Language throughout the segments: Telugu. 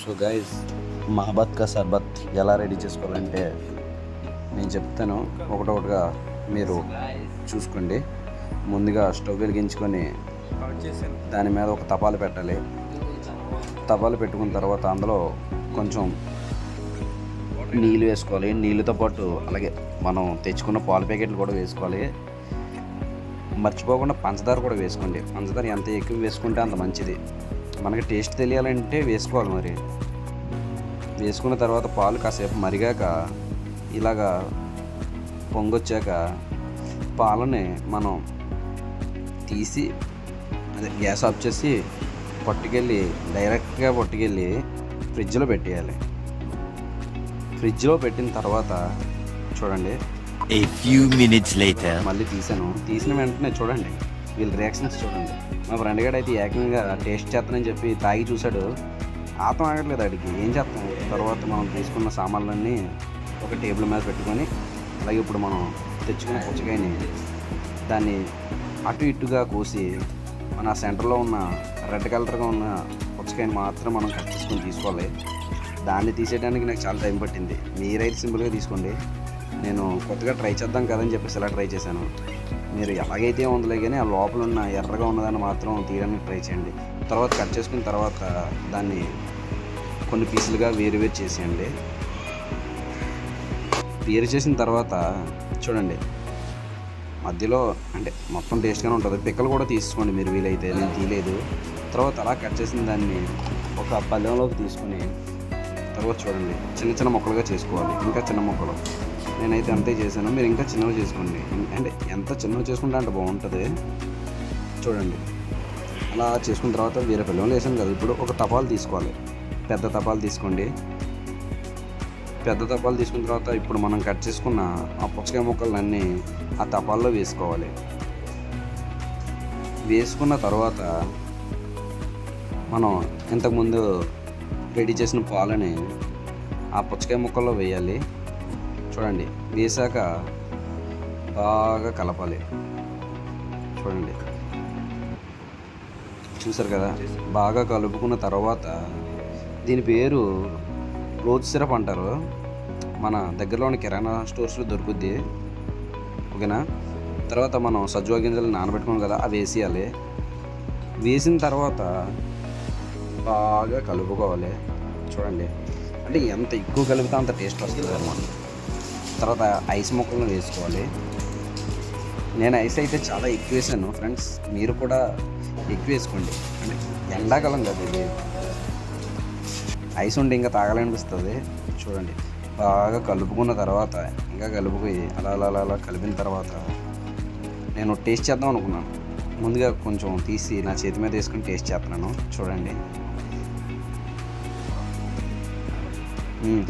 సో గైస్, మహబత్ కా సర్బత్ ఎలా రెడీ చేసుకోవాలంటే నేను చెప్తాను, ఒకటొకటిగా మీరు చూసుకోండి. ముందుగా స్టవ్ వెలిగించుకొని దాని మీద ఒక తపాలు పెట్టాలి. తపాలు పెట్టుకున్న తర్వాత అందులో కొంచెం నీళ్ళు వేసుకోవాలి. నీళ్ళతో పాటు అలాగే మనం తెచ్చుకున్న పాల ప్యాకెట్లు కూడా వేసుకోవాలి. మర్చిపోకుండా పంచదార కూడా వేసుకోండి. పంచదార ఎంత ఎక్కువ వేసుకుంటే అంత మంచిది. మనకి టేస్ట్ తెలియాలంటే వేసుకోవాలి. మరి వేసుకున్న తర్వాత పాలు కాసేపు మరిగాక ఇలాగా పొంగొచ్చాక పాలని మనం తీసి గ్యాస్ ఆఫ్ చేసి డైరెక్ట్గా పట్టుకెళ్ళి ఫ్రిడ్జ్లో పెట్టేయాలి. ఫ్రిడ్జ్లో పెట్టిన తర్వాత చూడండి, A few minutes later. మళ్ళీ తీసిన వెంటనే చూడండి వీళ్ళ రియాక్షన్స్ చూడండి. మా ఫ్రెండ్ గారు అయితే ఏకంగా టేస్ట్ చేస్తానని చెప్పి తాగి చూశాడు. ఆతం ఆగట్లేదు అడిగి. ఏం చేస్తాం? తర్వాత మనం తీసుకున్న సామాన్లన్నీ ఒక టేబుల్ మీద పెట్టుకొని అలాగే ఇప్పుడు మనం తెచ్చుకున్న పుచ్చకాయని దాన్ని అటు ఇటుగా కోసి మన సెంటర్లో ఉన్న రెడ్ కలర్గా ఉన్న పుచ్చకాయని మాత్రం మనం కట్ చేసుకొని తీసుకోవాలి. దాన్ని తీసేయడానికి నాకు చాలా టైం పట్టింది. మీరైతే సింపుల్గా తీసుకోండి. నేను కొత్తగా ట్రై చేద్దాం కదని చెప్పేసి ఇలా ట్రై చేశాను. మీరు ఎలాగైతే ఉందిలే కానీ ఆ లోపల ఉన్న ఎర్రగా ఉన్నదాన్ని మాత్రం తీయడానికి ట్రై చేయండి. తర్వాత కట్ చేసుకున్న తర్వాత దాన్ని కొన్ని పీసులుగా వేరు చేసేయండి. వేరు చేసిన తర్వాత చూడండి మధ్యలో అంటే మొత్తం టేస్ట్గానే ఉంటుంది. పిక్కలు కూడా తీసుకోండి మీరు వీలైతే. నేను తీయలేదు. తర్వాత అలా కట్ చేసిన దాన్ని ఒక పళ్ళెంలోకి తీసుకుని తర్వాత చూడండి చిన్న చిన్న ముక్కలుగా చేసుకోవాలి. ఇంకా చిన్న ముక్కలు నేనైతే అంతే చేశాను. మీరు ఇంకా చిన్నవి చేసుకోండి. అంటే ఎంత చిన్నవి చేసుకుంటే అంటే బాగుంటుంది. చూడండి అలా చేసుకున్న తర్వాత వేరే పిల్లలు వేసాను కదా. ఇప్పుడు ఒక తపాలు తీసుకోవాలి. పెద్ద తపాలు తీసుకోండి. పెద్ద తపాలు తీసుకున్న తర్వాత ఇప్పుడు మనం కట్ చేసుకున్న ఆ పుచ్చకాయ ముక్కలన్నీ ఆ తపాల్లో వేసుకోవాలి. వేసుకున్న తర్వాత మనం ఇంతకుముందు రెడీ చేసిన పాలని ఆ పుచ్చకాయ ముక్కల్లో వేయాలి. చూడండి వేసాక బాగా కలపాలి. చూడండి చూసారు కదా, బాగా కలుపుకున్న తర్వాత దీని పేరు రోజ్ సిరప్ అంటారు. మన దగ్గరలోని కిరాణా స్టోర్స్లో దొరుకుద్ది. ఓకేనా? తర్వాత మనం సజ్జువ గింజలు నానబెట్టుకున్నాం కదా, అవి వేసేయాలి. వేసిన తర్వాత బాగా కలుపుకోవాలి. చూడండి అంటే ఎంత ఎక్కువ కలిపితే అంత టేస్ట్ వస్తుంది అన్నమాట. తర్వాత ఐస్ ముక్కలను వేసుకోవాలి. నేను ఐస్ అయితే చాలా ఎక్కువ వేసాను ఫ్రెండ్స్. మీరు కూడా ఎక్కువ వేసుకోండి. అంటే ఎండాకాలం కదా ఇది, ఐస్ ఉండి ఇంకా తాగాలనిపిస్తుంది. చూడండి బాగా కలుపుకున్న తర్వాత ఇంకా కలుపుకొని అలా అలా అలా అలా కలిపిన తర్వాత నేను టేస్ట్ చేద్దాం అనుకున్నాను. ముందుగా కొంచెం తీసి నా చేతి మీద వేసుకొని టేస్ట్ చేస్తున్నాను. చూడండి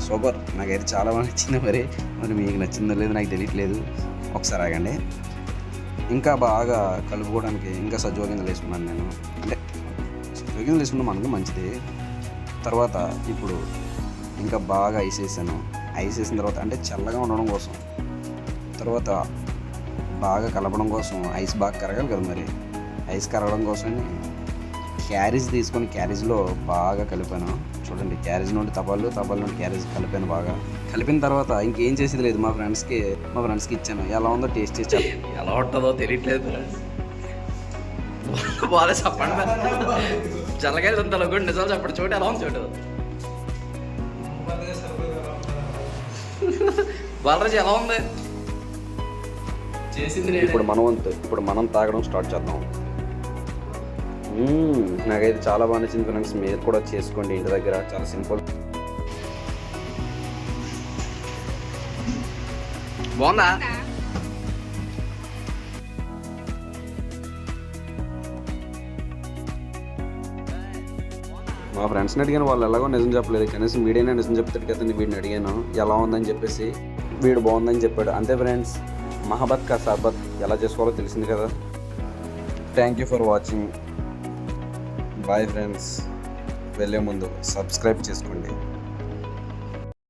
సూపర్. నాకైతే చాలా బాగా నచ్చింది. మరి మీకు నచ్చిందో లేదో నాకు తెలియట్లేదు. ఒకసారి ఆగండి. ఇంకా బాగా కలుపుకోవడానికి ఇంకా సజ్జువ గింజలు వేసుకున్నాను నేను. అంటే సజ్జువ గింజలు వేసుకున్నా మనకు మంచిది. తర్వాత ఇప్పుడు ఇంకా బాగా ఐస్ వేసాను. ఐస్ వేసిన తర్వాత అంటే చల్లగా ఉండడం కోసం, తర్వాత బాగా కలపడం కోసం ఐస్ బాగా కరగాలి కదా. మరి ఐస్ కరగడం కోసం క్యారేజ్ తీసుకొని క్యారేజ్లో బాగా కలిపాను. చూడండి క్యారేజ్ నుండి తపాలు నుండి క్యారేజ్ కలిపాను. బాగా కలిపిన తర్వాత ఇంకేం చేసేది లేదు. మా ఫ్రెండ్స్కి ఇచ్చాను. ఎలా ఉందో టేస్ట్ చేసి ఎలా ఉంటుందో తెలియట్లేదు. బాగా చెప్పండి. జల్లగాయలు అంతలో కూడా నిజాలు చెప్పండి. చోటు ఎలా ఉంది చోటు? బాలరాజు ఎలా ఉంది? చేసింది ఇప్పుడు మనం తాగడం స్టార్ట్ చేద్దాం. నాకైతే చాలా బాగా నచ్చింది ఫ్రెండ్స్. మీరు కూడా చేసుకోండి ఇంటి దగ్గర. చాలా సింపుల్. బాగుందా? మా ఫ్రెండ్స్ని అడిగాను, వాళ్ళు ఎలాగో నిజం చెప్పలేదు. కనీసం వీడైనా నిజం చెప్తాడు కదా. వీడిని అడిగాను ఎలా ఉందని చెప్పేసి. వీడు బాగుందని చెప్పాడు. అంతే ఫ్రెండ్స్, మహబత్ కా సర్బత్ ఎలా చేసుకోవాలో తెలిసింది కదా. Thank you for watching. Bye friends. వెళ్ళే ముందు సబ్స్క్రైబ్ చేసుకోండి.